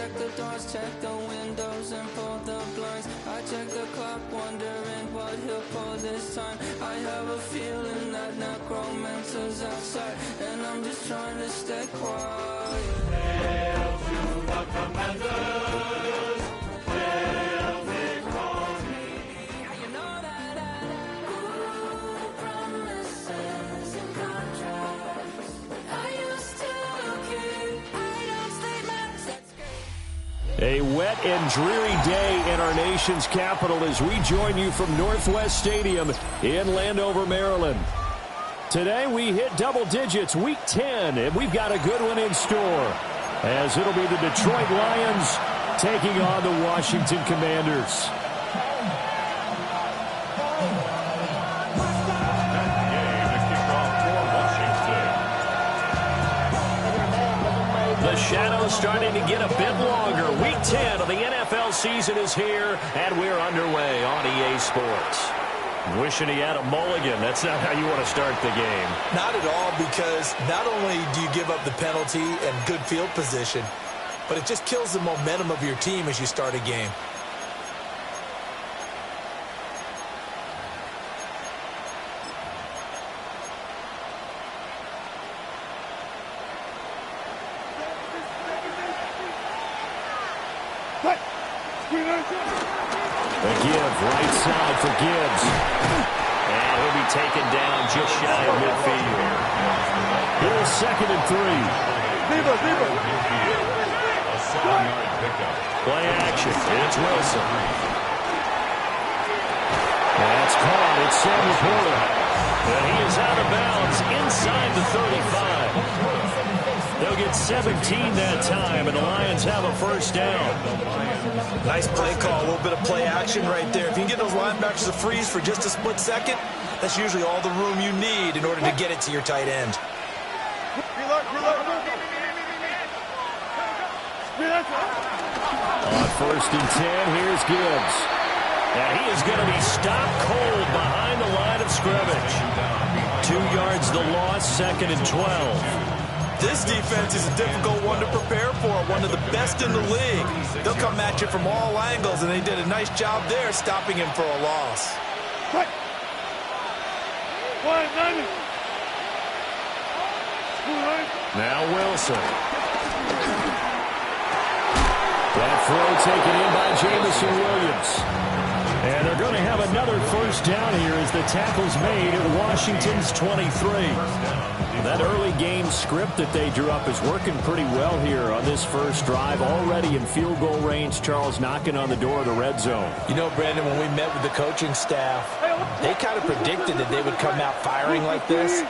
check the doors, check the windows, and pull the blinds. I check the clock, wondering what he'll pull this time. I have a feeling that necromancer's outside, and I'm just trying to stay quiet. Hail to the commanders! Hail victory! You know that promises and contracts. I used to keep. I don't statements. That's great. A wet and dreary day in our nation's capital as we join you from Northwest Stadium in Landover, Maryland. Today we hit double digits, week 10, and we've got a good one in store, as it'll be the Detroit Lions taking on the Washington Commanders. The shadow's starting to get a bit longer. Week 10 of the NFL season is here, and we're underway on EA Sports. Wishing he had a mulligan. That's not how you want to start the game. Not at all, because not only do you give up the penalty and good field position, but it just kills the momentum of your team as you start a game. The give, right side for Gibbs. And he'll be taken down just shy of midfield. Here's 2nd and 3. Play action. It's Wilson. That's caught. It's Samuel Porter. And he is out of bounds inside the 35. They'll get 17 that time, and the Lions have a first down. Nice play call, a little bit of play action right there. If you can get those linebackers to freeze for just a split second, that's usually all the room you need in order to get it to your tight end. On 1st and 10, here's Gibbs. And he is going to be stopped cold behind the line of scrimmage. 2 yards the loss, 2nd and 12. This defense is a difficult one to prepare for, one of the best in the league. They'll come at you from all angles, and they did a nice job there stopping him for a loss. Now Wilson. That throw taken in by Jamison Williams. And they're going to have another first down here as the tackle's made at Washington's 23. That early game script that they drew up is working pretty well here on this first drive. Already in field goal range, Charles knocking on the door of the red zone. You know, Brandon, when we met with the coaching staff, they kind of predicted that they would come out firing like this.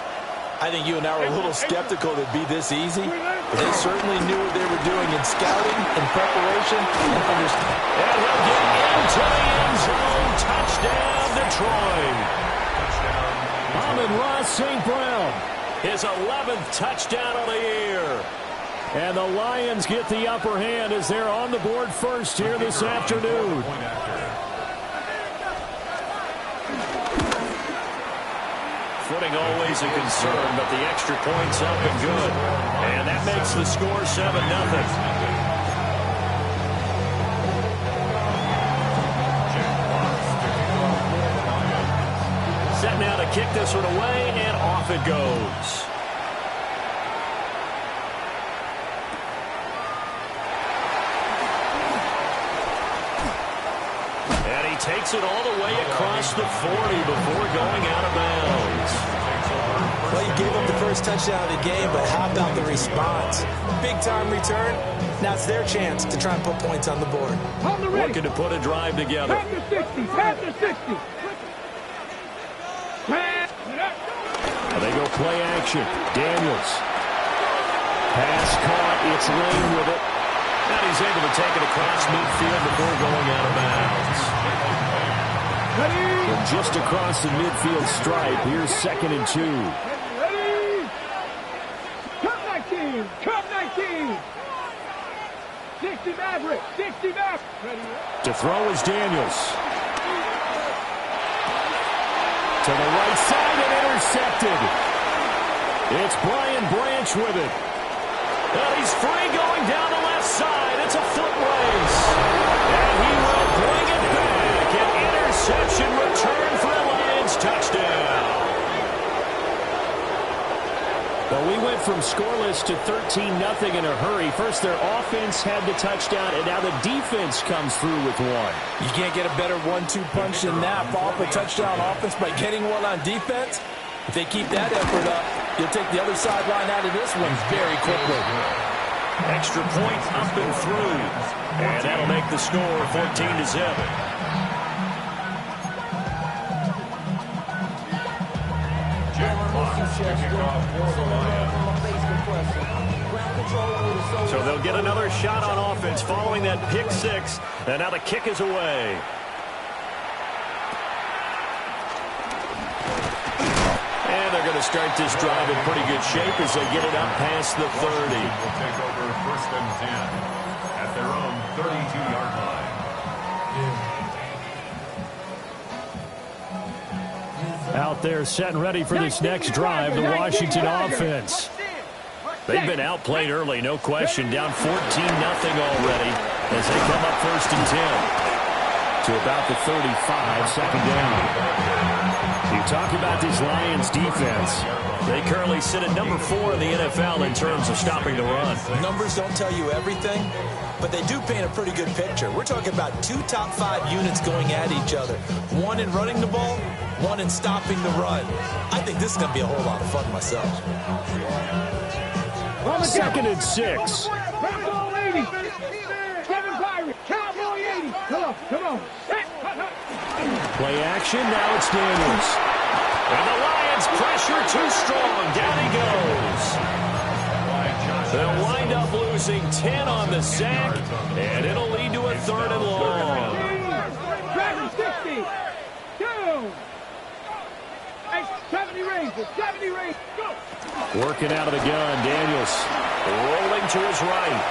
I think you and I were a little skeptical that it'd be this easy, but they certainly knew what they were doing in scouting and preparation and understanding. And he'll get into the end zone. Touchdown, Detroit. Amon-Ra St. Brown, his 11th touchdown of the year. And the Lions get the upper hand as they're on the board first here this afternoon. Footing always a concern, but the extra point's up and good. And that makes the score 7-0. Set now to kick this one away, and off it goes. And he takes it all the way across the 40 before going out of bounds. Well, you gave up the first touchdown of the game, but how about the response? Big-time return. Now it's their chance to try and put points on the board. Looking to put a drive together. Pass to 60. Pass to 60. They go play action. Daniels. Pass caught. It's Lane with it. And he's able to take it across midfield before going out of bounds. From just across the midfield stripe, here's 2nd and 2. Ready? Come 19. Come 19. 60 Maverick. 60 Maverick. Ready? To throw is Daniels. To the right side and intercepted. It's Brian Branch with it. And he's free going down the left side. It's a foot race. And he will bring it back. An interception return for a Lions touchdown. Well, we went from scoreless to 13-0 in a hurry. First, their offense had the touchdown, and now the defense comes through with one. You can't get a better 1-2 punch than that. Follow up a touchdown offense by getting one on defense. If they keep that effort up, you'll take the other sideline out of this one very quickly. Extra point up and through. And that'll make the score 14-7. So they'll get another shot on offense following that pick six. And now the kick is away. And they're going to start this drive in pretty good shape as they get it up past the 30. Will take over 1st and 10 at their own 32-yard line. Out there set and ready for this next drive, the Washington offense. They've been outplayed early, no question. Down 14-0 already as they come up 1st and 10 to about the 35, second down. You talk about this Lions defense. They currently sit at number 4 in the NFL in terms of stopping the run. Numbers don't tell you everything, but they do paint a pretty good picture. We're talking about 2 top 5 units going at each other. One in running the ball, one in stopping the run. I think this is going to be a whole lot of fun myself. 2nd and 6. Cowboy 80. Kevin Byron. Cowboy 80. Come on. Play action. Now it's Daniels. And the Lions pressure too strong. Down he goes. They'll wind up losing 10 on the sack, and it'll lead to a 3rd and long. 60. 2. 70 range. 70 range. Go. Working out of the gun, Daniels rolling to his right.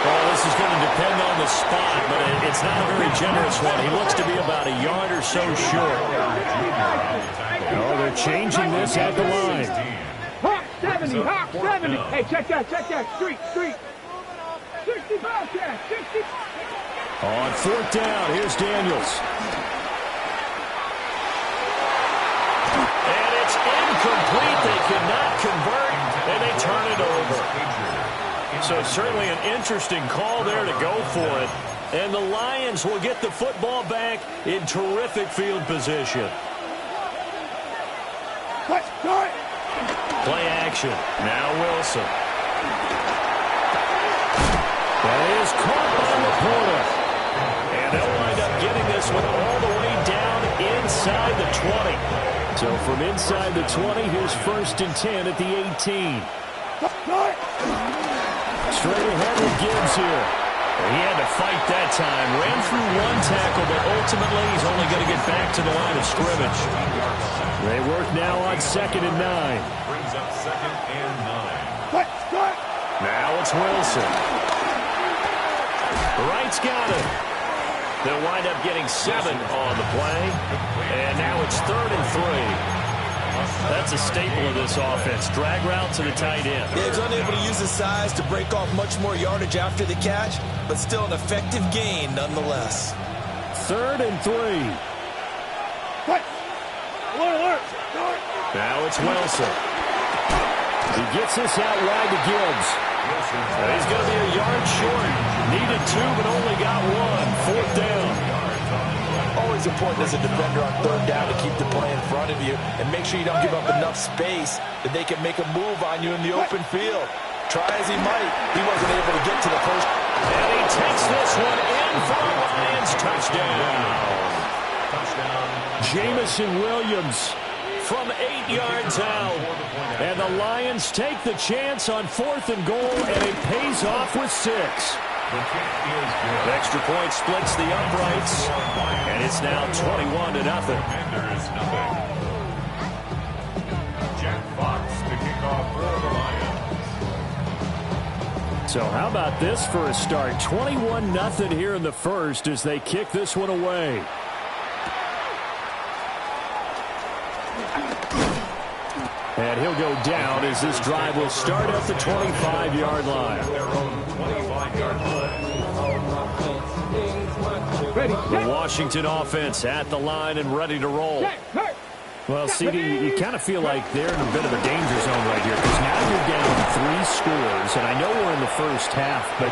Well, this is going to depend on the spot, but it's not a very generous one. He looks to be about a yard or so short. Oh, they're changing this at the line. Hawk 70. Hawk 70. Hey, check that. Street. 65 cash. 60. On 4th down, here's Daniels. And it's incomplete. They cannot convert, and they turn it over. So certainly an interesting call there to go for it. And the Lions will get the football back in terrific field position. Play action. Now Wilson. That is caught by Laporta. And they'll wind up getting this one all the way down inside the 20. So from inside the 20, here's 1st and 10 at the 18. Straight ahead with Gibbs here. He had to fight that time. Ran through one tackle, but ultimately he's only going to get back to the line of scrimmage. They work now on 2nd and 9. Brings up 2nd and 9. Now it's Wilson. Wright's got it. They'll wind up getting 7 on the play. And now it's 3rd and 3. That's a staple of this offense. Drag route to the tight end. Yeah, he's unable to use his size to break off much more yardage after the catch, but still an effective gain nonetheless. 3rd and 3. Now it's Wilson. He gets this out wide to Gibbs. He's going to be a yard short. Needed 2, but only got 1. 4th down. Always important as a defender on 3rd down to keep the play in front of you and make sure you don't give up enough space that they can make a move on you in the open field. Try as he might, he wasn't able to get to the first. And he takes this one in for a Lions touchdown. Jamison Williams from 8 yards out. And the Lions take the chance on 4th and goal, and it pays off with 6. Extra point splits the uprights, and it's now 21-0. Jack Fox to kick off for the Lions. So how about this for a start? 21-0 here in the first as they kick this one away. And And he'll go down as this drive will start at the 25-yard line. Their own 25-yard line. The Washington offense at the line and ready to roll. Well, CD, you kind of feel like they're in a bit of a danger zone right here because now you're down 3 scores, and I know we're in the first half, but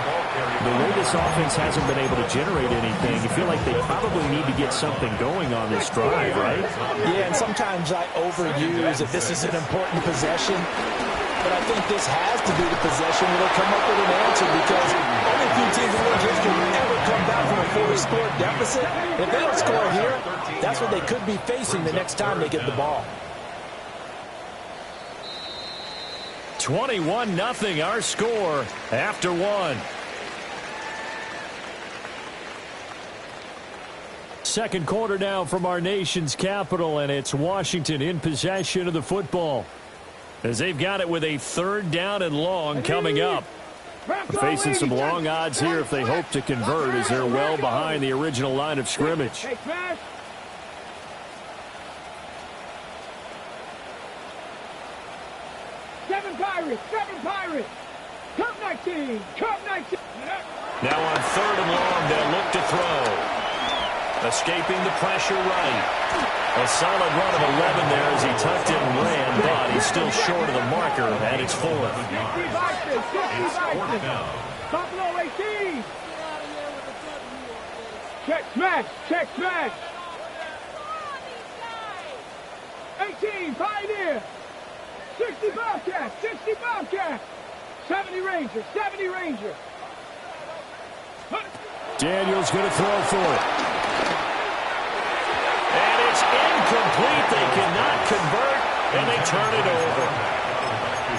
the way this offense hasn't been able to generate anything, you feel like they probably need to get something going on this drive, right? Yeah, and sometimes I overuse if this is an important possession, but I think this has to be the possession where they come up with an answer because only a few teams in world history ever come back from a 4-score deficit. If they don't score here, that's what they could be facing the next time they get the ball. 21-0 our score after 1. Second quarter now from our nation's capital, and it's Washington in possession of the football as they've got it with a 3rd down and long coming up. Facing some long odds here if they hope to convert as they're well behind the original line of scrimmage. Seven Pirates. Cup 19. Now on 3rd and long, they'll look to throw. Escaping the pressure right. A solid run of 11 there as he tucked it and ran, but he's still short of the marker, and it's 4th. Buffalo 18. Check smash. 18, Pioneer. 60 Bobcats. 70 Rangers. Daniels going to throw for it. And it's incomplete. They cannot convert, and they turn it over.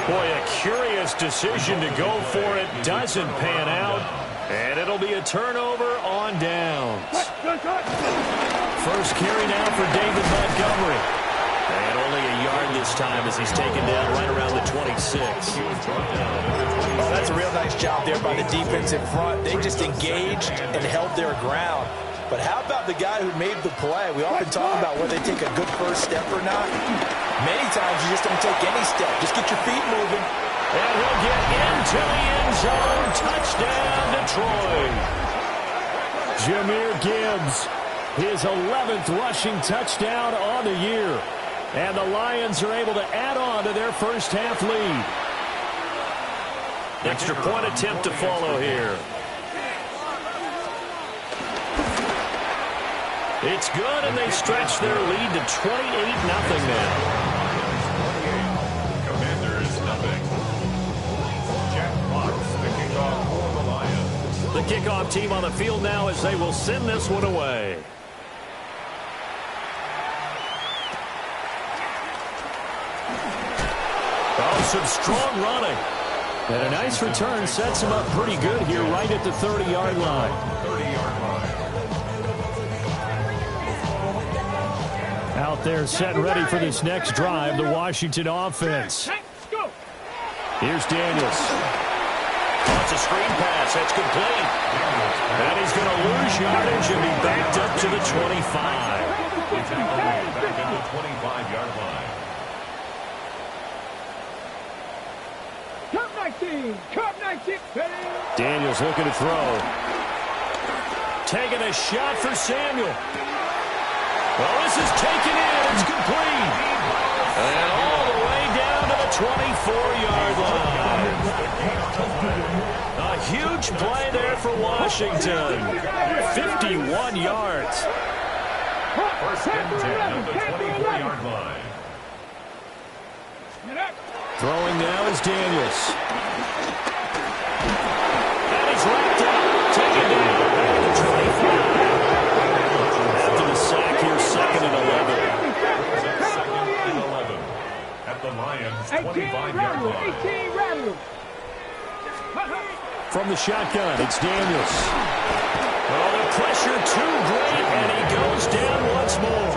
Boy, a curious decision to go for it. Doesn't pan out, and it'll be a turnover on downs. First carry now for David Montgomery. And only a yard this time as he's taken down right around the 26. Oh, that's a real nice job there by the defense in front. They just engaged and held their ground. But how about the guy who made the play? We often talk about whether they take a good first step or not. Many times you just don't take any step. Just get your feet moving. And he'll get into the end zone. Touchdown, Detroit. Jahmyr Gibbs, his 11th rushing touchdown on the year. And the Lions are able to add on to their first half lead. Extra point attempt to follow here. It's good, and they stretch their lead to 28-0 now. Commanders, nothing. Jack Fox, the kickoff for the Lions. The kickoff team on the field now as they will send this one away. Oh, some strong running. And a nice return sets him up pretty good here right at the 30-yard line. 30-yard line. Out there set and ready for this next drive, the Washington offense. Here's Daniels. Wants a screen pass. That's complete. And he's going to lose yardage and be backed up to the 25. Back at the 25-yard line. Cup 19. Daniels looking to throw. Taking a shot for Samuel. Well, this is taken in. It's complete. And all the way down to the 24-yard line. A huge play there for Washington. 51 yards. First and 10 at the 24-yard line. Throwing now is Daniels. And he's wrapped up. Taken down back to the 25. After the sack here, 2nd and 11. Second and 11 at the Lions' 25-yard line. From the shotgun, it's Daniels. Oh, the pressure too great, and he goes down once more.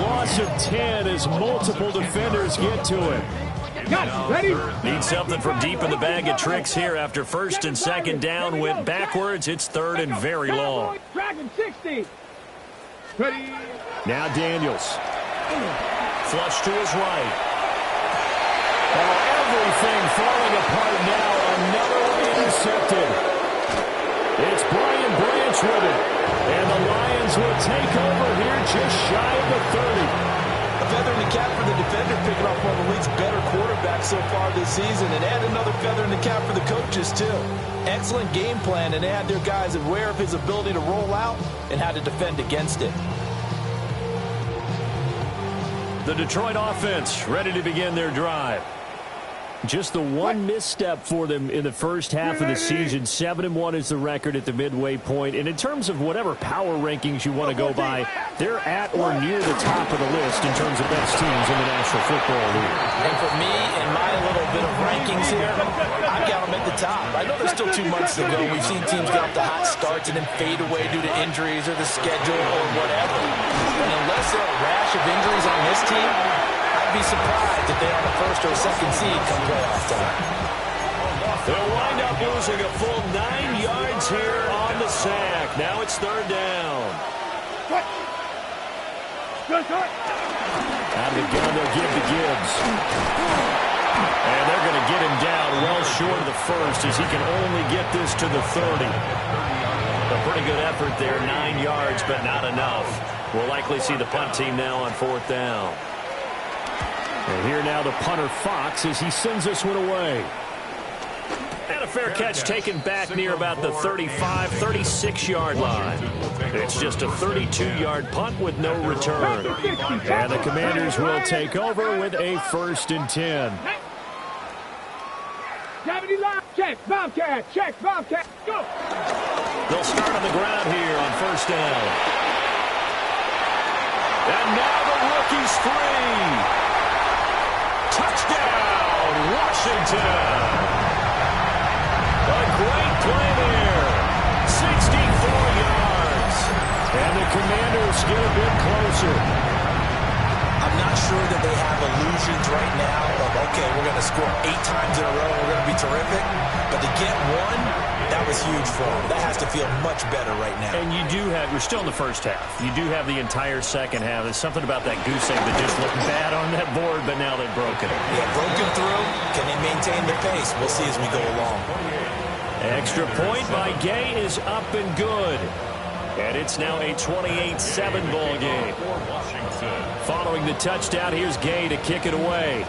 Loss of 10 as multiple defenders get to him. Ready? Need something from deep in the bag of tricks here after 1st and 2nd down went backwards. It's 3rd and very long. Dragon 60. Ready? Now Daniels. Flush to his right. Oh, everything falling apart now. Another one intercepted. It's Brian Branch with it. And the Lions will take over here just shy of the 30. A feather in the cap for the defender, picking off one of the league's better quarterbacks so far this season, and add another feather in the cap for the coaches, too. Excellent game plan, and they had their guys aware of his ability to roll out and how to defend against it. The Detroit offense ready to begin their drive. Just the one misstep for them in the first half of the season. 7-1 is the record at the midway point. And in terms of whatever power rankings you want to go by, they're at or near the top of the list in terms of best teams in the National Football League. And for me, in my little bit of rankings here, I've got them at the top. I know there's still 2 months to go. We've seen teams get off to hot starts and then fade away due to injuries or the schedule or whatever. And unless there are a rash of injuries on this team, I'd be surprised if they are the first or second seed come playoff time. They'll wind up losing a full 9 yards here on the sack. Now it's third down. Out of the gun, they'll give to Gibbs. And they're going to get him down well short of the first as he can only get this to the 30. A pretty good effort there, 9 yards, but not enough. We'll likely see the punt team now on fourth down. And here now the punter Fox as he sends this one away. And a fair catch taken back near about the 35, 36-yard line. It's just a 32-yard punt with no return. And the Commanders will take over with a 1st and 10. Check, Bobcat, check, Bobcat, go! They'll start on the ground here on first down. And now the rookie's free. Touchdown, Washington. A great play there. 64 yards. And the Commanders get a bit closer. I'm not sure that they have illusions right now of, okay, we're going to score 8 times in a row and we're going to be terrific. But to get one, that was huge for them. That has to feel much better right now. And you do have, we're still in the first half. You do have the entire second half. There's something about that goose egg that just looked bad on that board, but now they've broken it. Yeah, broken through. Can they maintain the pace? We'll see as we go along. Extra point by Gay is up and good. And it's now a 28-7 ball game. Following the touchdown, here's Gay to kick it away.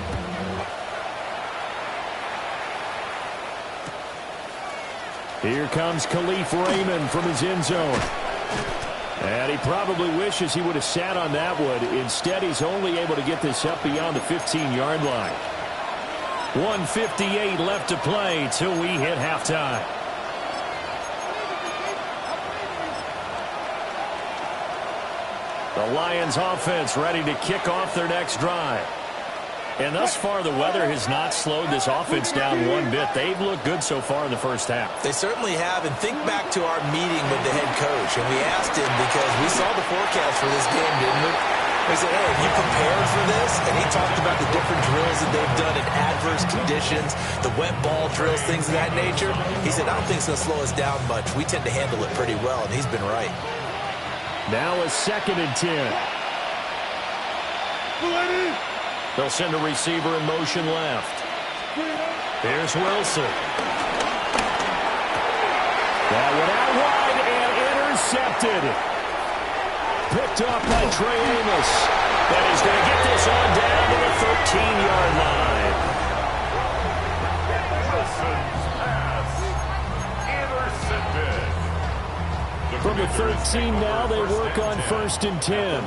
Here comes Khalif Raymond from his end zone. And he probably wishes he would have sat on that one. Instead, he's only able to get this up beyond the 15-yard line. 1:58 left to play till we hit halftime. The Lions offense ready to kick off their next drive. And thus far, the weather has not slowed this offense down one bit. They've looked good so far in the first half. They certainly have. And think back to our meeting with the head coach. And we asked him because we saw the forecast for this game, didn't we? We said, hey, have you prepared for this? And he talked about the different drills that they've done in adverse conditions, the wet ball drills, things of that nature. He said, I don't think it's going to slow us down much. We tend to handle it pretty well, and he's been right. Now a 2nd and 10. They'll send a receiver in motion left. Here's Wilson. That one out wide and intercepted. Picked up by Trey Amos. That is going to get this on down to the 13-yard line. From the 13 now, they work on 1st and 10.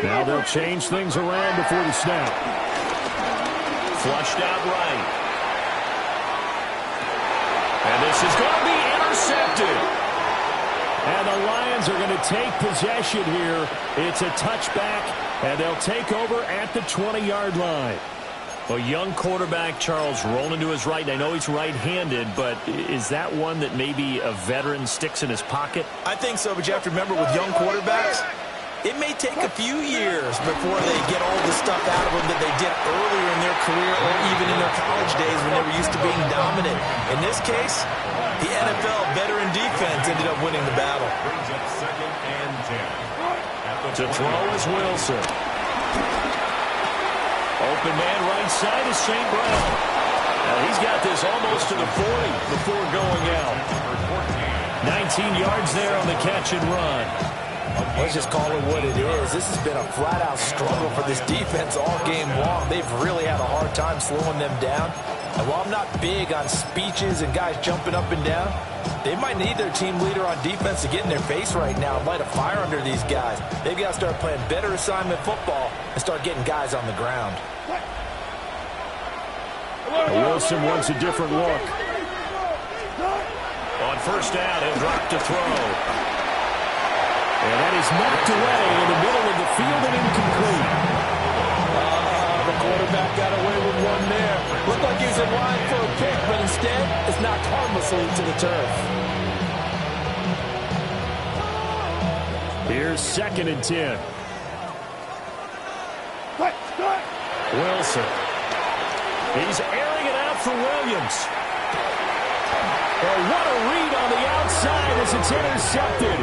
Now they'll change things around before the snap. Flushed out right. And this is going to be intercepted. And the Lions are going to take possession here. It's a touchback, and they'll take over at the 20-yard line. A young quarterback, Charles, rolling to his right. I know he's right-handed, but is that one that maybe a veteran sticks in his pocket? I think so, but you have to remember with young quarterbacks, it may take a few years before they get all the stuff out of them that they did earlier in their career or even in their college days when they were used to being dominant. In this case, the NFL veteran defense ended up winning the battle. To throw is Wilson. Open man right side is St. Brown. He's got this almost to the 40 before going out. 19 yards there on the catch and run. Let's just call it what it is. This has been a flat-out struggle for this defense all game long. They've really had a hard time slowing them down. And while I'm not big on speeches and guys jumping up and down, they might need their team leader on defense to get in their face right now and light a fire under these guys. They've got to start playing better assignment football and start getting guys on the ground. Wilson wants a different look. On first down, he'll drop to throw. And that is knocked away in the middle of the field and incomplete. The quarterback got away with one there. Looked like he was in line for a pick, but instead it's knocked harmlessly to the turf. Here's 2nd and 10. Wilson. He's airing it out for Williams. Oh, what a read on the outside as it's intercepted.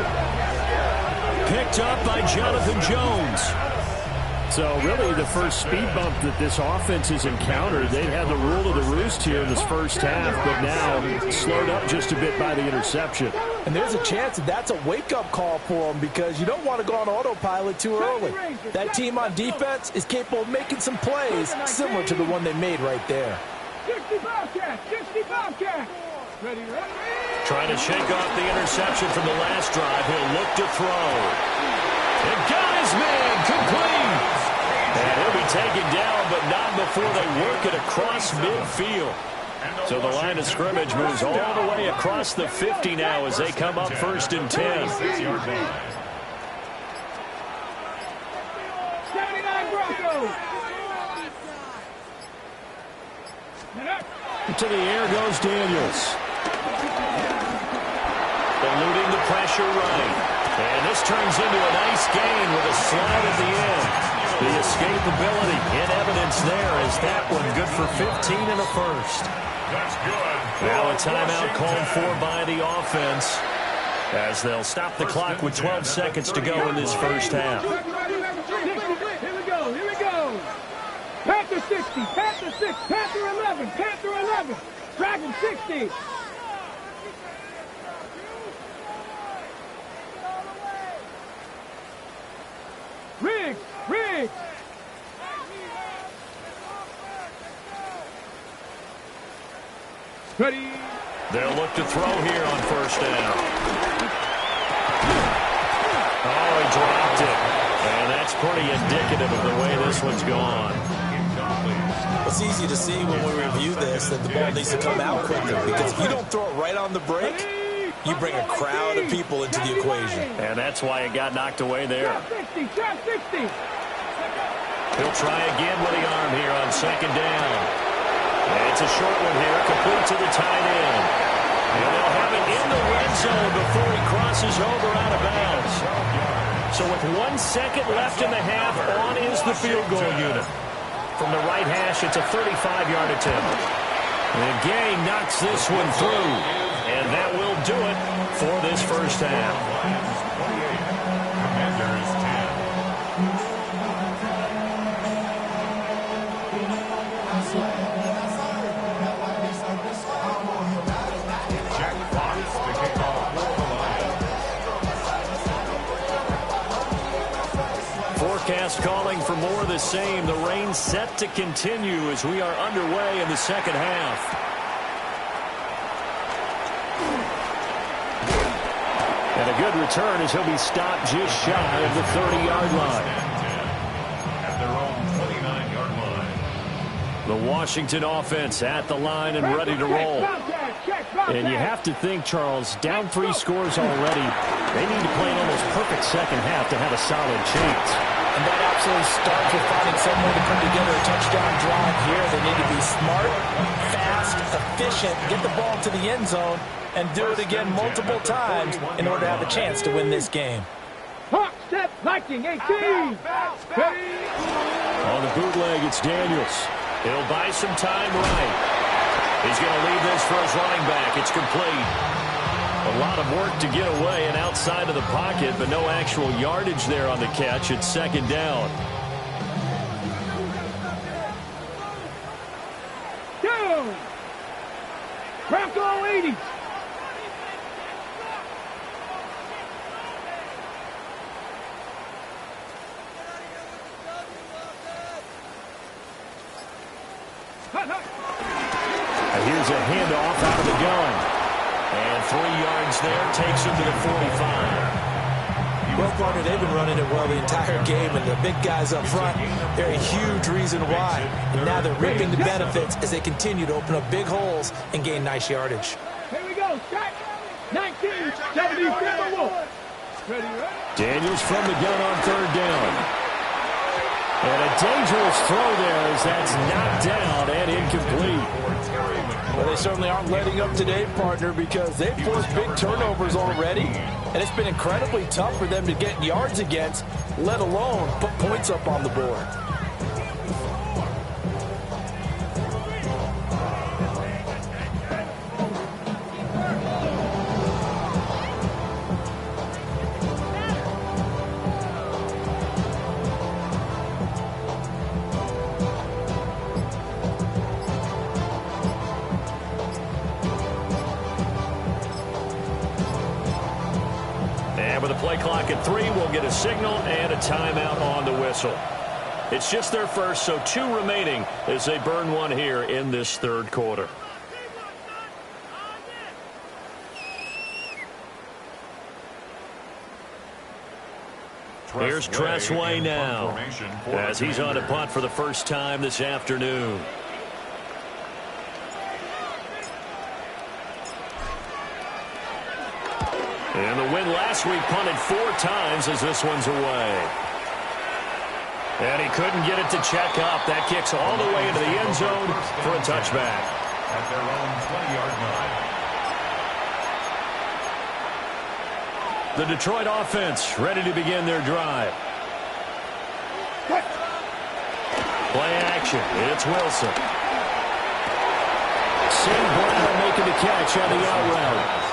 Picked up by Jonathan Jones. So really the first speed bump that this offense has encountered, they had the rule of the roost here in this first half, but now slowed up just a bit by the interception. And there's a chance that that's a wake-up call for them because you don't want to go on autopilot too early. That team on defense is capable of making some plays similar to the one they made right there. 60 Bobcat! 60 Bobcat! Ready, ready! Trying to shake off the interception from the last drive. He'll look to throw. And got his man complete. And he'll be taken down, but not before they work it across midfield. So the line of scrimmage moves all the way across the 50 now as they come up 1st and 10. 79 Broncos! To the air goes Daniels. Eluding the pressure right. And this turns into a nice gain with a slide at the end. The escapability in evidence there as that one good for 15 and a first. That's good. Now a timeout called for by the offense as they'll stop the clock with 12 seconds to go in this first half. Here we go, here we go. Panther 60, Panther 6, Panther 11, Panther 11, Dragon 60. Riggs, Riggs. Ready. They'll look to throw here on first down. Oh, he dropped it. And that's pretty indicative of the way this one's gone. It's easy to see when we review this that the ball needs to come out quicker because if you don't throw it right on the break, you bring a crowd of people into the equation. And that's why it got knocked away there. Shot 60, shot 60. He'll try again with the arm here on 2nd down. And it's a short one here, complete to the tight end. And they'll have it in the red zone before he crosses over out of bounds. So with 1 second left in the half, on is the field goal unit. From the right hash, it's a 35-yard attempt. And Gang knocks this one through. And that will do it for this first half. Commanders 10. Jack Fox, the kickoff for the Lions. Forecast calling for more of the same. The rain set to continue as we are underway in the second half. And a good return as he'll be stopped just shy of the 30-yard line. At their own 29-yard line. The Washington offense at the line and ready to roll. And you have to think, Charles, down 3 scores already. They need to play an almost perfect second half to have a solid chance. And that absolutely starts with finding some way to put together a touchdown drive here. They need to be smart, fast, efficient, get the ball to the end zone, and do it again multiple times in order to have a chance to win this game. Hawk step, Viking 18. On the bootleg, it's Daniels. He'll buy some time right. He's going to leave this for his running back. It's complete. A lot of work to get away and outside of the pocket, but no actual yardage there on the catch. It's 2nd down. Here's a handoff out of the gun. And 3 yards there, takes him to the 45. Well, partner, they've been running it well the entire game, and the big guys up front, they're a huge reason why. And now they're reaping the benefits as they continue to open up big holes and gain nice yardage. Here we go, strike. 19-77. Ready, right? Daniels from the gun on 3rd down. And a dangerous throw there as that's knocked down and incomplete. Well, they certainly aren't letting up today, partner, because they've forced big turnovers already. And it's been incredibly tough for them to get yards against, let alone put points up on the board. With a play clock at 3, we'll get a signal and a timeout on the whistle. It's just their first, so 2 remaining as they burn one here in this 3rd quarter. Here's Tressway now as he's on a punt for the first time this afternoon. And the win last week punted 4 times as this one's away. And he couldn't get it to check up. That kicks all the way into the end zone for a touchback. At their own 20-yard line. The Detroit offense ready to begin their drive. Play action. It's Wilson. St. Brown making the catch on the out route.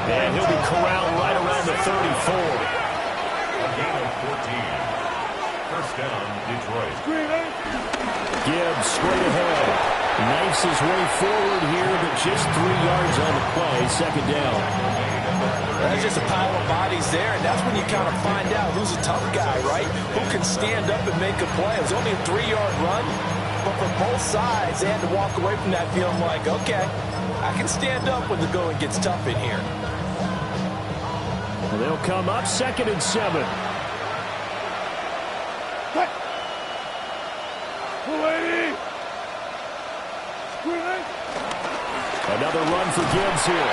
And he'll be corralled right around the 34. A gain of 14. First down, Detroit. Gibbs straight ahead. Knifes his way forward here, but just 3 yards on the play. 2nd down. That's just a pile of bodies there, and that's when you kind of find out who's a tough guy, right? Who can stand up and make a play. It was only a 3-yard run, but for both sides, they had to walk away from that feeling like, okay, I can stand up when the going gets tough in here. And they'll come up 2nd and 7. Another run for Gibbs here.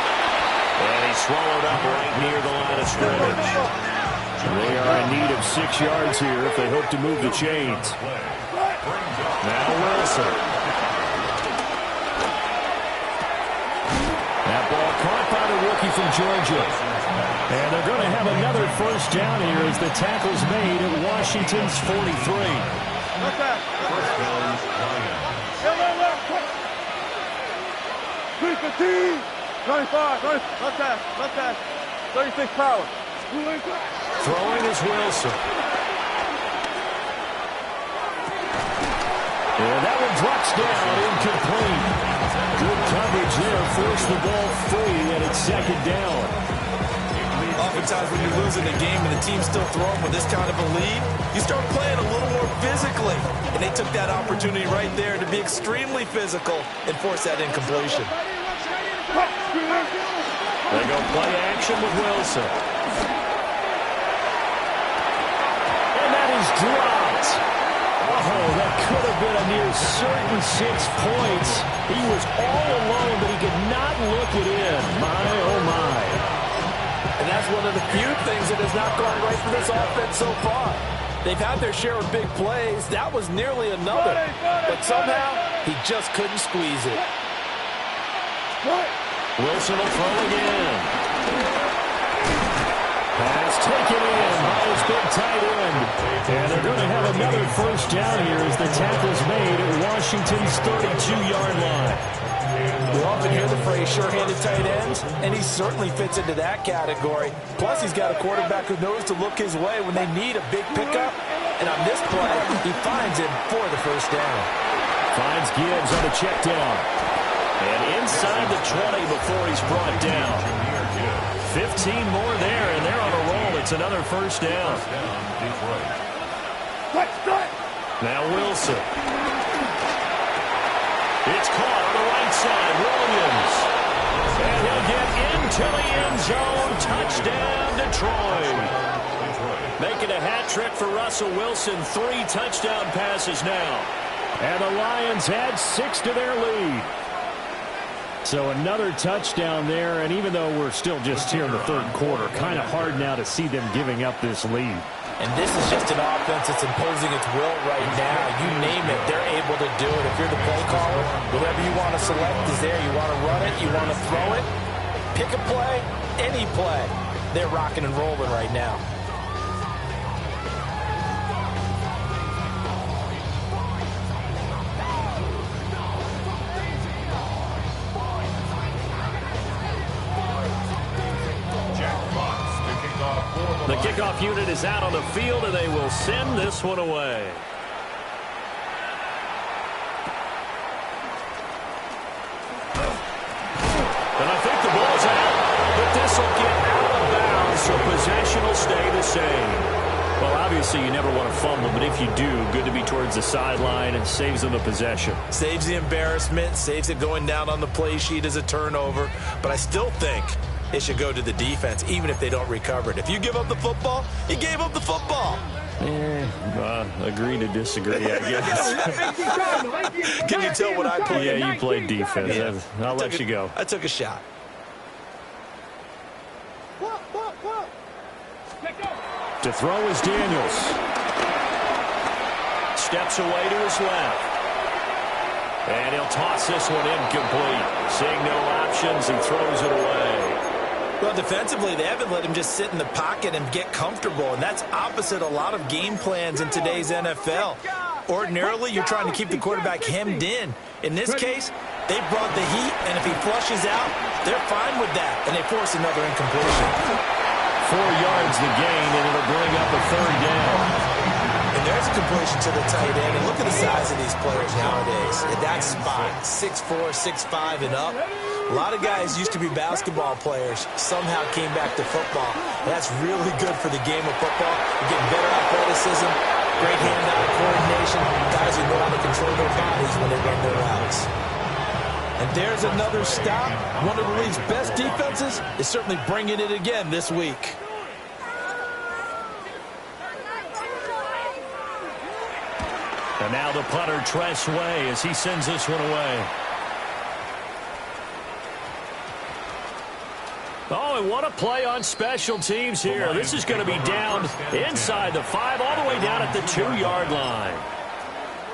And he's swallowed up right near the line of scrimmage. They are in need of 6 yards here if they hope to move the chains. Now Wilson. That ball caught by the rookie from Georgia. And they're going to have another first down here as the tackle's made at Washington's 43. First down, Lions. 315, 95, left tack, 36 power. Throwing is Wilson. And that one drops down, incomplete. Good coverage there, forced the ball free, and it's 2nd down. Oftentimes when you're losing a game and the team's still throwing with this kind of a lead, you start playing a little more physically. And they took that opportunity right there to be extremely physical and force that incompletion. They go play action with Wilson. And that is dropped. Oh, that could have been a near certain 6 points. He was all alone, but he could not look it in. My, oh, my. And that's one of the few things that has not gone right for this offense so far. They've had their share of big plays. That was nearly another. But somehow, he just couldn't squeeze it. Wilson will throw again. Pass taken in by his big tight end. And they're going to have another first down here as the tackle's made at Washington's 32-yard line. We often hear the phrase sure-handed tight ends, and he certainly fits into that category. Plus, he's got a quarterback who knows to look his way when they need a big pickup. And on this play, he finds him for the first down. Finds Gibbs on the check down. And inside the 20 before he's brought down. 15 more there, and they're on a roll. It's another first down. Now Wilson. It's caught on the right side. Williams. And he'll get into the end zone. Touchdown, Detroit. Making a hat trick for Russell Wilson. 3 touchdown passes now. And the Lions add 6 to their lead. So another touchdown there, and even though we're still just here in the third quarter, kind of hard now to see them giving up this lead. And this is just an offense that's imposing its will right now. You name it, they're able to do it. If you're the play caller, whatever you want to select is there. You want to run it, you want to throw it, pick a play, any play. They're rocking and rolling right now. The kickoff unit is out on the field, and they will send this one away. And I think the ball's out, but this will get out of bounds, so possession will stay the same. Well, obviously, you never want to fumble, but if you do, good to be towards the sideline and saves them the possession. Saves the embarrassment, saves it going down on the play sheet as a turnover, but I still think it should go to the defense, even if they don't recover it. If you give up the football, you gave up the football. Agree to disagree, I guess. Can you tell what I played? Yeah, you played defense. Yeah. I'll let you go. I took a shot. To throw is Daniels. Steps away to his left. And he'll toss this one incomplete. Seeing no options, he throws it away. Well, defensively, they haven't let him just sit in the pocket and get comfortable, and that's opposite a lot of game plans in today's NFL. Ordinarily, you're trying to keep the quarterback hemmed in. In this case, they brought the heat, and if he flushes out, they're fine with that, and they force another incompletion. 4 yards the gain, and it'll bring up a 3rd down. And there's a completion to the tight end, and look at the size of these players nowadays. At that spot, 6'4", 6'5", and up. A lot of guys used to be basketball players, somehow came back to football. That's really good for the game of football. You're getting better athleticism, great hand-eye coordination, guys who know how to control their bodies when they run their routes. And there's another stop. One of the league's best defenses is certainly bringing it again this week. And now the punter, Tress Way, as he sends this one away. Oh, and what a play on special teams here. This is going to be down inside the 5, all the way down at the 2-yard line.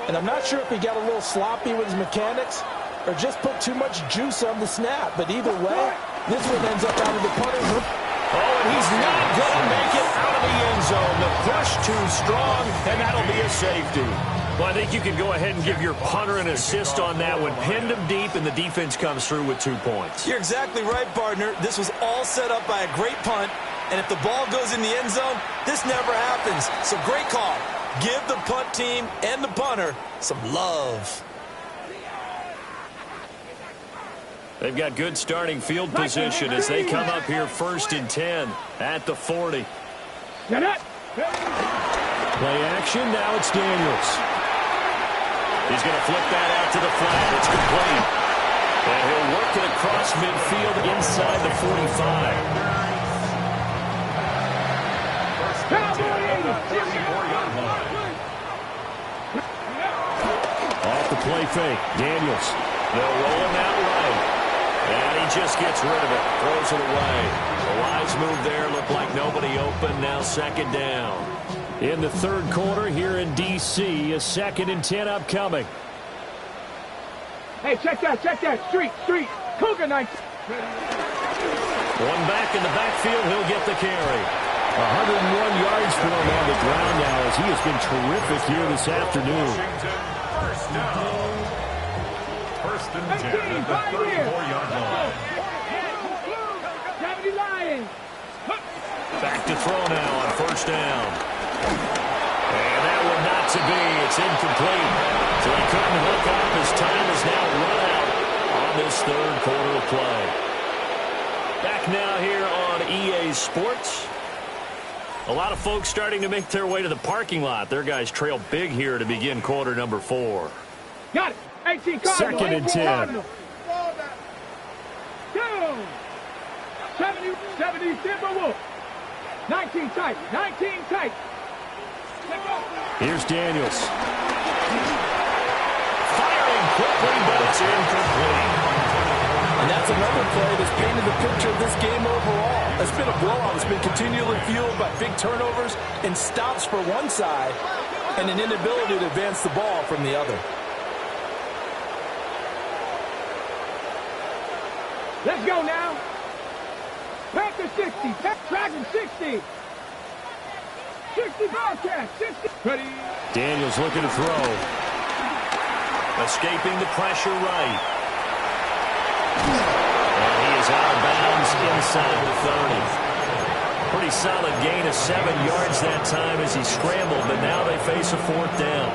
And I'm not sure if he got a little sloppy with his mechanics or just put too much juice on the snap. But either way, this one ends up out of the punter's room. Oh, and he's not going to make it out of the end zone. The push too strong, and that'll be a safety. Well, I think you can go ahead and give your punter an assist on that one. Pinned him deep, and the defense comes through with 2 points. You're exactly right, partner. This was all set up by a great punt, and if the ball goes in the end zone, this never happens. So great call. Give the punt team and the punter some love. They've got good starting field position as they come up here 1st and 10 at the 40. Play action, now it's Daniels. He's going to flip that out to the flat. It's complete. And he'll work it across midfield inside the 45. Off the play fake, Daniels. They'll roll him out right. And he just gets rid of it, throws it away. A wise move there, looked like nobody open, now 2nd down. In the 3rd quarter here in D.C., a 2nd and 10 upcoming. Hey, check that, street, Cougar Knights. One back in the backfield, he'll get the carry. 101 yards for him on the ground now as he has been terrific here this afternoon. First down. 1st and 10 at the 34-yard line. Back to throw now on 1st down. And that one not to be. It's incomplete. So he couldn't hook up. His time is now run out on this 3rd quarter of play. Back now here on EA Sports. A lot of folks starting to make their way to the parking lot. Their guys trail big here to begin quarter number 4. Got it. 18 Cardinal. Second and 10. Cardinal. Go. 70 Timberwolves. 19 tight. 19 tight. Here's Daniels. Firing quickly, but it's incomplete. And that's another play that's painted the picture of this game overall. It's been a blowout. It's been continually fueled by big turnovers and stops for one side and an inability to advance the ball from the other. Let's go now. Panther 60. Dragon 60. 60 broadcast. 60. Ready. Daniels looking to throw. Escaping the pressure right. And he is out of bounds inside the 30. Pretty solid gain of 7 yards that time as he scrambled, but now they face a 4th down.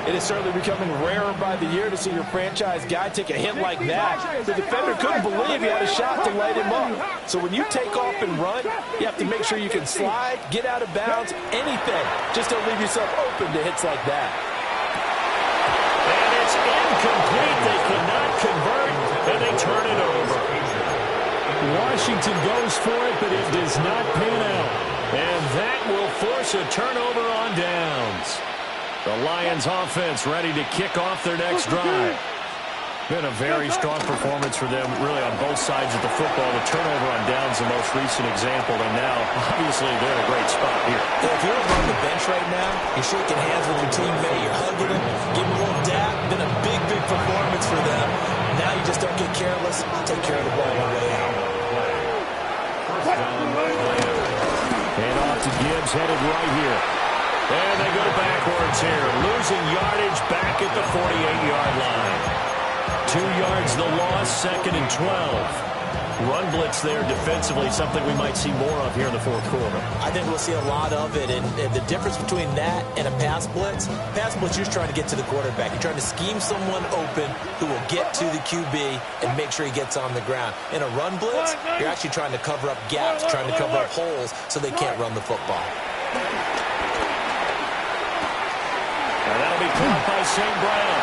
It is certainly becoming rarer by the year to see your franchise guy take a hit like that. The defender couldn't believe he had a shot to light him up. So when you take off and run, you have to make sure you can slide, get out of bounds, anything. Just don't leave yourself open to hits like that. And it's incomplete. They cannot convert, and they turn it over. Washington goes for it, but it does not pan out. And that will force a turnover on downs. The Lions offense ready to kick off their next drive. Been a very strong performance for them, really, on both sides of the football. The turnover on downs, the most recent example, and now, obviously, they're in a great spot here. Yeah, if you're on the bench right now, you're shaking hands with your teammate, you're hugging him, giving a little dap. Been a big, big performance for them. Now you just don't get careless. Take care of the ball on the way out. And off to Gibbs, headed right here. And they go backwards here, losing yardage back at the 48-yard line. 2 yards the loss, 2nd and 12. Run blitz there defensively, something we might see more of here in the 4th quarter. I think we'll see a lot of it, and the difference between that and a pass blitz, you're just trying to get to the quarterback. You're trying to scheme someone open who will get to the QB and make sure he gets on the ground. In a run blitz, you're actually trying to cover up gaps, trying to cover up holes so they can't run the football. And that'll be caught by St. Brown.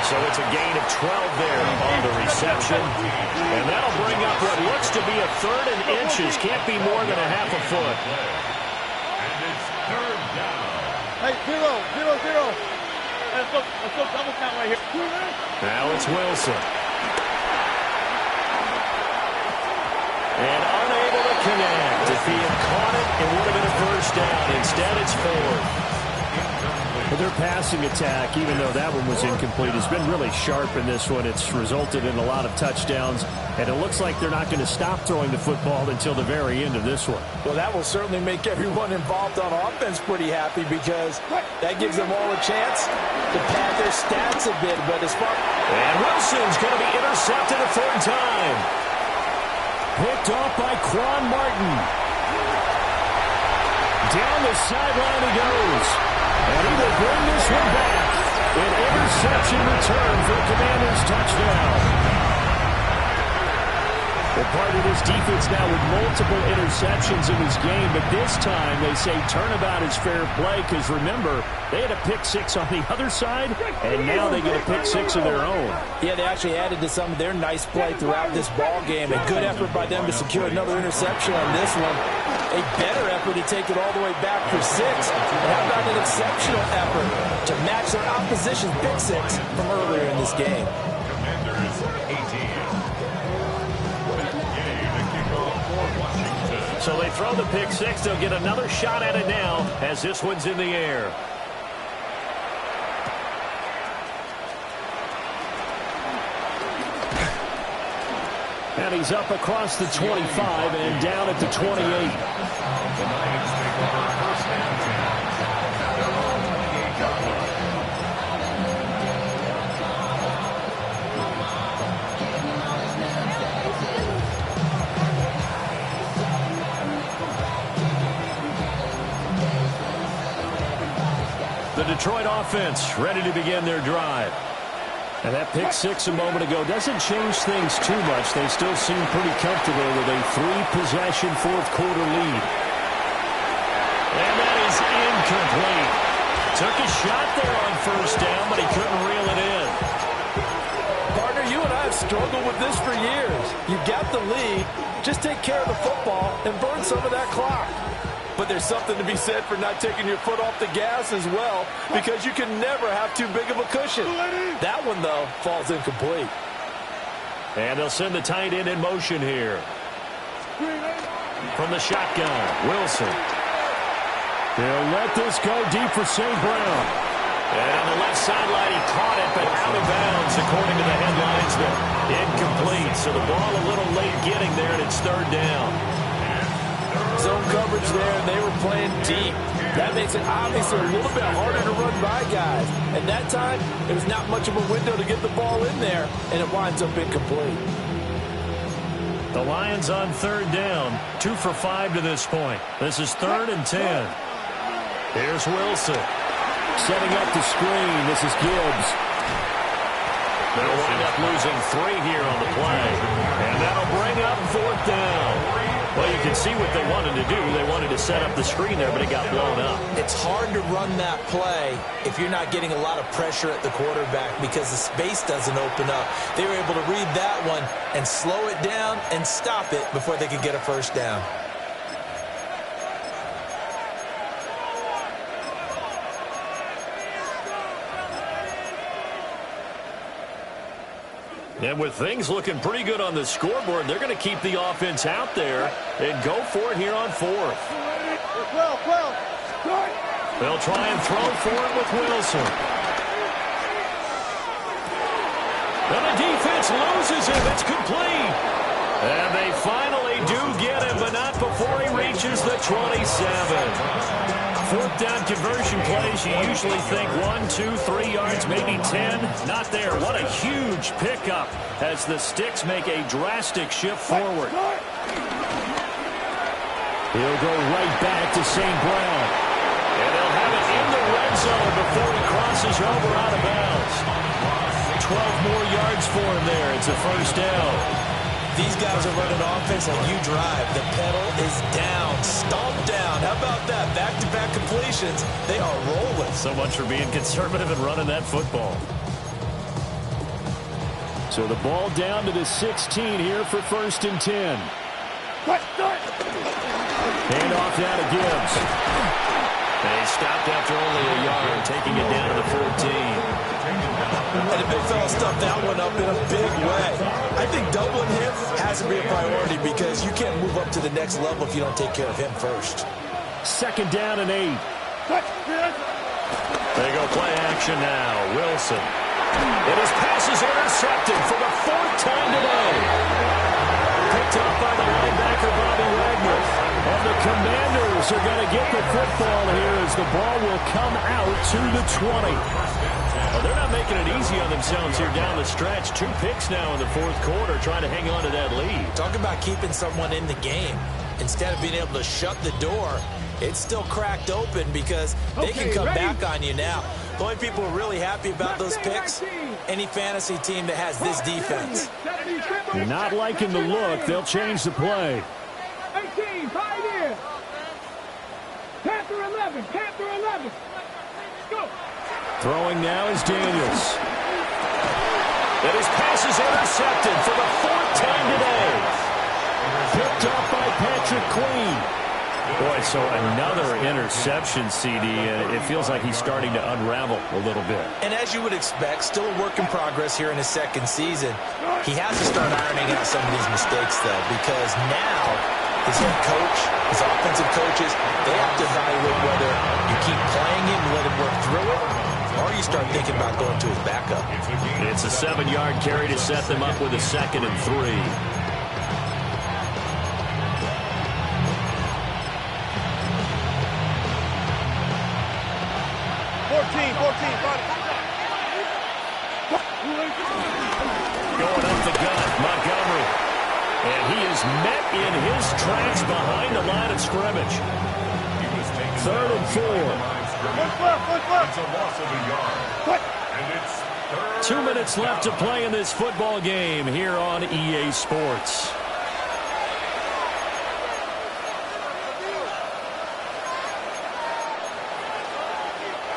So it's a gain of 12 there on the reception. And that'll bring up what looks to be a 3rd and inches. Can't be more than a half a foot. And it's 3rd down. Hey, 0. Let's go double count right here. Now it's Wilson. And unable to connect. If he had caught it, it would have been a 1st down. Instead, it's 4th. But their passing attack, even though that one was incomplete, has been really sharp in this one. It's resulted in a lot of touchdowns, and it looks like they're not going to stop throwing the football until the very end of this one. Well, that will certainly make everyone involved on offense pretty happy because that gives them all a chance to pad their stats a bit. But as far and Wilson's going to be intercepted a 3rd time. Picked off by Quan Martin. Down the sideline he goes. And he will bring this one back. An interception return for Commanders touchdown. Well, part of this defense now with multiple interceptions in this game, but this time they say turnabout is fair play because, remember, they had a pick 6 on the other side, and now they get a pick 6 of their own. Yeah, they actually added to some of their nice play throughout this ball game. A good effort by them to secure another interception on this one. A better effort to take it all the way back for 6. And how about an exceptional effort to match their opposition's pick 6 from earlier in this game? Commanders 18. So they throw the pick 6. They'll get another shot at it now as this one's in the air. And he's up across the 25 and down at the 28. The Lions take over 1st and 10. Their own 28-yard line. The Detroit offense ready to begin their drive. And that pick 6 a moment ago doesn't change things too much. They still seem pretty comfortable with a 3-possession 4th quarter lead. And that is incomplete. Took a shot there on 1st down, but he couldn't reel it in. struggled with this for years. You got the lead. Just take care of the football and burn some of that clock. But there's something to be said for not taking your foot off the gas as well, because you can never have too big of a cushion. That one, though, falls incomplete. And they'll send the tight end in motion here. From the shotgun, Wilson. They'll let this go deep for St. Brown. And on the left sideline, he caught it, but out of bounds, according to the headlines. Incomplete, so the ball a little late getting there, and it's third down. Zone coverage there, and they were playing deep. That makes it obviously a little bit harder to run by guys. And that time, there was not much of a window to get the ball in there, and it winds up incomplete. The Lions on third down, 2 for 5 to this point. This is 3rd and 10. Here's Wilson. Setting up the screen. This is Gibbs. They'll wind up losing 3 here on the play. And that'll bring up 4th down. Well, you can see what they wanted to do. They wanted to set up the screen there, but it got blown up. It's hard to run that play if you're not getting a lot of pressure at the quarterback because the space doesn't open up. They were able to read that one and slow it down and stop it before they could get a first down. And with things looking pretty good on the scoreboard, they're going to keep the offense out there and go for it here on 4th. They'll try and throw for it with Wilson. And the defense loses him. It's complete. And they finally do get him, but not before he reaches the 27. 4th down conversion plays, you usually think 1, 2, 3 yards, maybe 10. Not there. What a huge pickup as the Sticks make a drastic shift forward. He'll go right back to St. Brown. And they'll have it in the red zone before he crosses over out of bounds. 12 more yards for him there. It's a first down. These guys are running offense like you drive. The pedal is down, stomped down. How about that? Back-to-back completions. They are rolling. So much for being conservative and running that football. So the ball down to the 16 here for 1st and 10. Hand off now to Gibbs. They stopped after only a yard, taking it down to the 14. And the big fella stuffed that one up in a big way. I think doubling him has to be a priority because you can't move up to the next level if you don't take care of him first. 2nd down and 8. They go play action now. Wilson. And his pass is intercepted for the 4th time today. Picked up by the linebacker, Bobby Wagner. And the Commanders are going to get the football here as the ball will come out to the 20. Well, they're not making it easy on themselves here down the stretch. 2 picks now in the 4th quarter, trying to hang on to that lead. Talk about keeping someone in the game. Instead of being able to shut the door, it's still cracked open because they can come back on you now. The only people who are really happy about those picks, any fantasy team that has this defense. Not liking the look. They'll change the play. 18, pioneer. Panther 11, Panther 11. Go. Throwing now is Daniels. And his pass is intercepted for the 4th time today. Picked up by Patrick Queen. Boy, so another interception, CD. It feels like he's starting to unravel a little bit. And as you would expect, still a work in progress here in his 2nd season. He has to start ironing out some of these mistakes, though, because now his head coach, his offensive coaches, they have to evaluate whether you keep playing it and let him work through it, or you start thinking about going to his backup. It's a 7-yard carry to set them up with a 2nd and 3. 14, Going up the gut, Montgomery. And he is met in his tracks behind the line of scrimmage. 3rd and 4. It's a loss of a yard. And it's 2 minutes left to play in this football game here on EA Sports.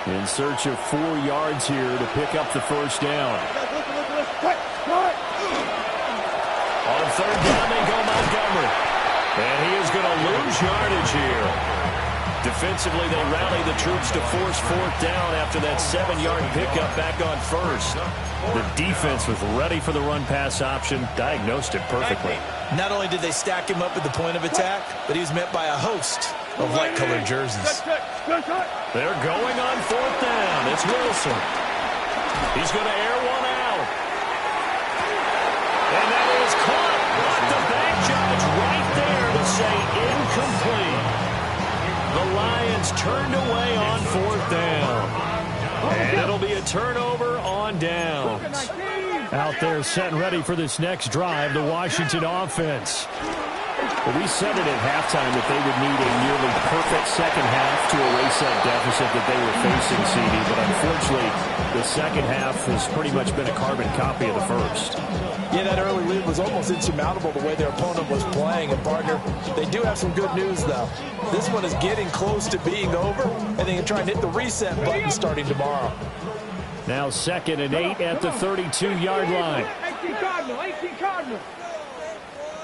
In search of 4 yards here to pick up the first down. On third down, they go Montgomery. And he is going to lose yardage here. Defensively, they rally the troops to force fourth down after that 7-yard pickup back on first. The defense was ready for the run-pass option, diagnosed it perfectly. Not only did they stack him up at the point of attack, but he was met by a host of light-colored jerseys. They're going on fourth down. It's Wilson. He's going to air one out. And that is caught. But the back judge right there to say incomplete. The Lions turned away on fourth down. And it'll be a turnover on downs. Out there set and ready for this next drive, the Washington offense. Well, we said it at halftime that they would need a nearly perfect second half to erase that deficit that they were facing, CD. But unfortunately, the second half has pretty much been a carbon copy of the first. Yeah, that early lead was almost insurmountable the way their opponent was playing. And, partner, they do have some good news, though. This one is getting close to being over, and they can try and hit the reset button starting tomorrow. Now 2nd and 8 at the 32-yard line. 18 Cardinal.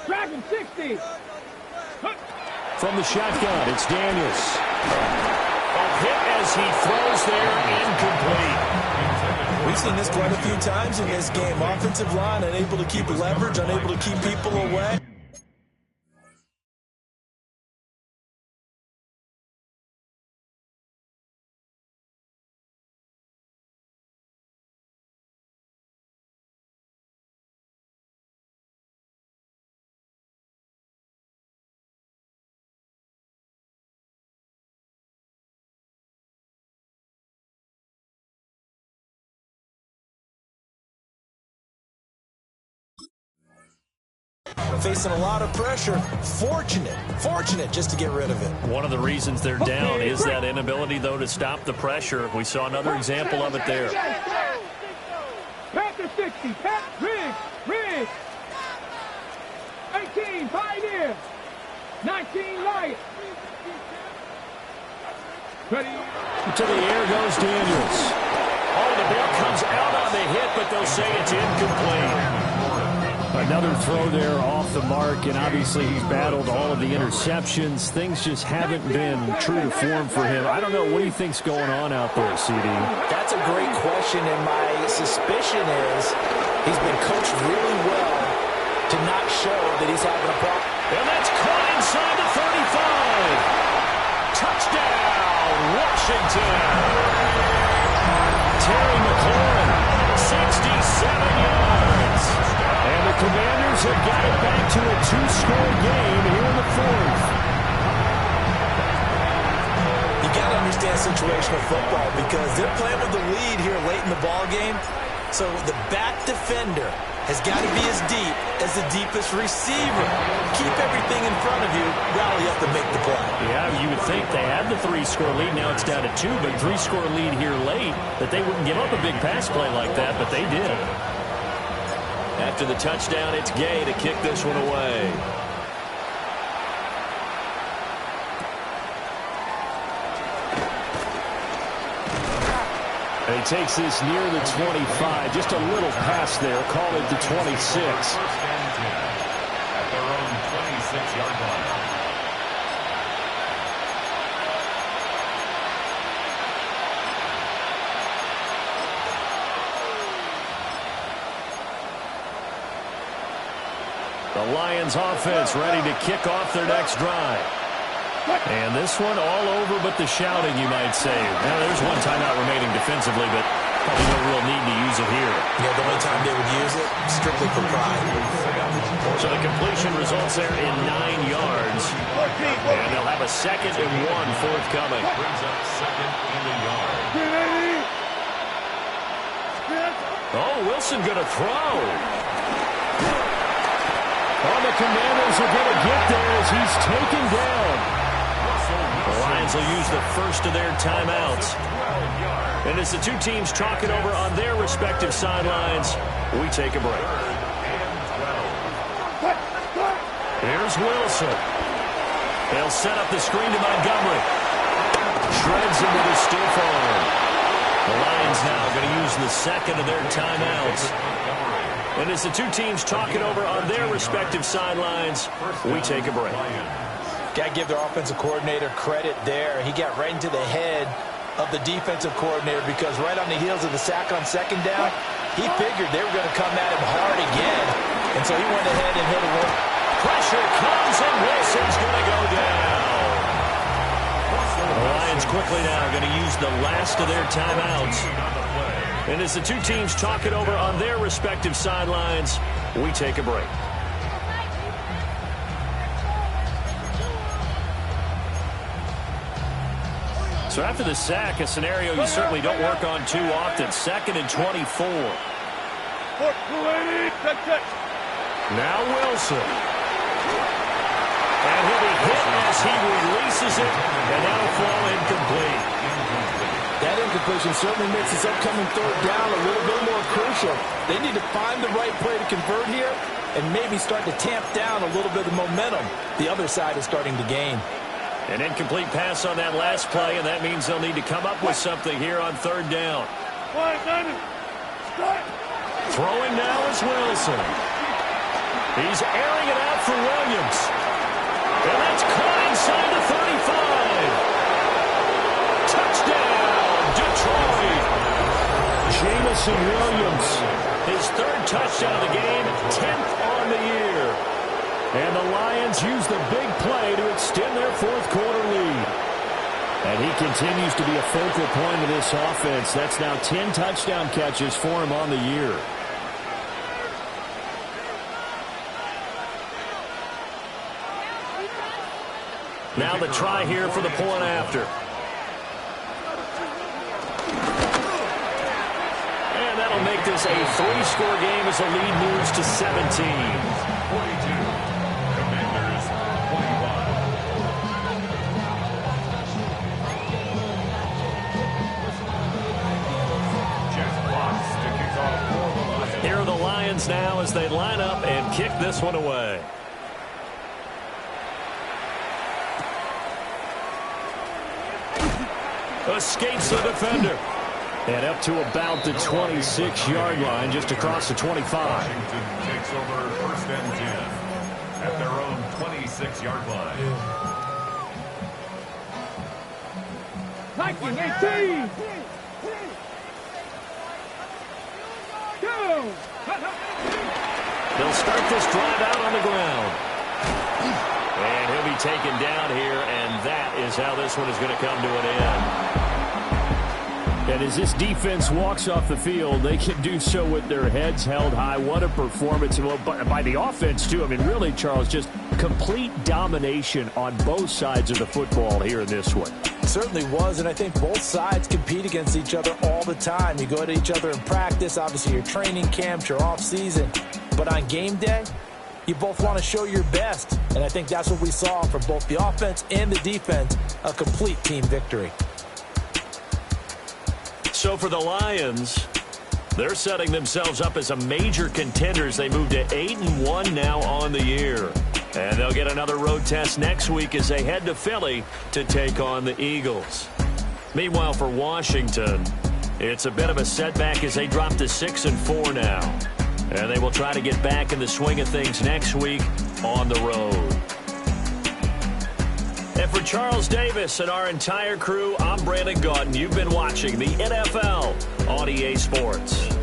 Dragon 60. From the shotgun, it's Daniels. A hit as he throws there, incomplete. We've seen this quite a few times in this game. Offensive line unable to keep leverage, unable to keep people away. Facing a lot of pressure. Fortunate just to get rid of it. One of the reasons they're down is that inability, though, to stop the pressure. We saw another example of it there. Panther 60. Riggs. 18, Pioneer. 19, Light. Ready. To the air goes Daniels. Oh, the ball comes out on the hit, but they'll say it's incomplete. Another throw there off the mark, and obviously he's battled all of the interceptions. Things just haven't been true to form for him. I don't know. What do you think's going on out there, CD? That's a great question, and my suspicion is he's been coached really well to not show that he's having a problem. And that's caught inside the 35. Touchdown, Washington. Terry McLaurin, 67 yards. And the Commanders have got it back to a 2-score game here in the fourth. You got to understand situational football because they're playing with the lead here late in the ball game. So the back defender has got to be as deep as the deepest receiver. Keep everything in front of you, rally up and make the play. Yeah, you would think they had the 3-score lead. Now it's down to 2, but 3-score lead here late, that they wouldn't give up a big pass play like that, but they did. After the touchdown, it's Gay to kick this one away. And he takes this near the 25. Just a little pass there. Call it the 26. First and 10 at their own 26-yard line. The Lions offense ready to kick off their next drive. And this one all over but the shouting, you might say. Now, there's one timeout remaining defensively, but probably no real need to use it here. Yeah, the only time they would use it, strictly for pride. So the completion results there in 9 yards. And they'll have a 2nd and 1 forthcoming. Brings up 2nd and a yard. Oh, Wilson going to throw. Oh, the Commanders are going to get there as he's taken down. The Lions will use the first of their timeouts. And as the two teams talk it over on their respective sidelines, we take a break. Here's Wilson. They'll set up the screen to Montgomery. Shreds him with a stiff arm. The Lions now going to use the 2nd of their timeouts. And as the two teams talk it over on their respective sidelines, we take a break. Got to give their offensive coordinator credit there. He got right into the head of the defensive coordinator because right on the heels of the sack on second down, he figured they were going to come at him hard again. And so he went ahead and hit him. Pressure comes, and Wilson's going to go down. The Lions quickly now going to use the last of their timeouts. And as the two teams talk it over on their respective sidelines, we take a break. So after the sack, a scenario you certainly don't work on too often. 2nd and 24. Now Wilson. And he'll be hit as he releases it, and that'll fall incomplete. That incompletion certainly makes this upcoming third down a little bit more crucial. They need to find the right play to convert here and maybe start to tamp down a little bit of momentum the other side is starting to gain. An incomplete pass on that last play, and that means they'll need to come up with something here on third down. Throwing now is Wilson. He's airing it out for Williams. And that's caught inside the 35. Touchdown, Detroit. Jameson Williams, his third touchdown of the game, 10th on the year. And the Lions use the big play to extend their fourth quarter lead. And he continues to be a focal point of this offense. That's now 10 touchdown catches for him on the year. Now the try here for the point after. And that'll make this a 3-score game as the lead moves to 17. 42. Commanders 21. Jeff Fox to kick off for the Lions. Here are the Lions now as they line up and kick this one away. Escapes the defender. And up to about the 26-yard line, just across the 25. Washington takes over 1st and 10 at their own 26-yard line. Hiking 18. Go. They'll start this drive out on the ground. And he'll be taken down here, and that is how this one is going to come to an end. And as this defense walks off the field, they can do so with their heads held high. What a performance by the offense, too. I mean, really, Charles, just complete domination on both sides of the football here in this one. It certainly was, and I think both sides compete against each other all the time. You go to each other in practice, obviously your training camps, your off-season. But on game day, you both want to show your best. And I think that's what we saw from both the offense and the defense, a complete team victory. So for the Lions, they're setting themselves up as a major contender as they move to 8-1 now on the year. And they'll get another road test next week as they head to Philly to take on the Eagles. Meanwhile, for Washington, it's a bit of a setback as they drop to 6-4 now. And they will try to get back in the swing of things next week on the road. And for Charles Davis and our entire crew, I'm Brandon Gaudin. You've been watching the NFL on EA Sports.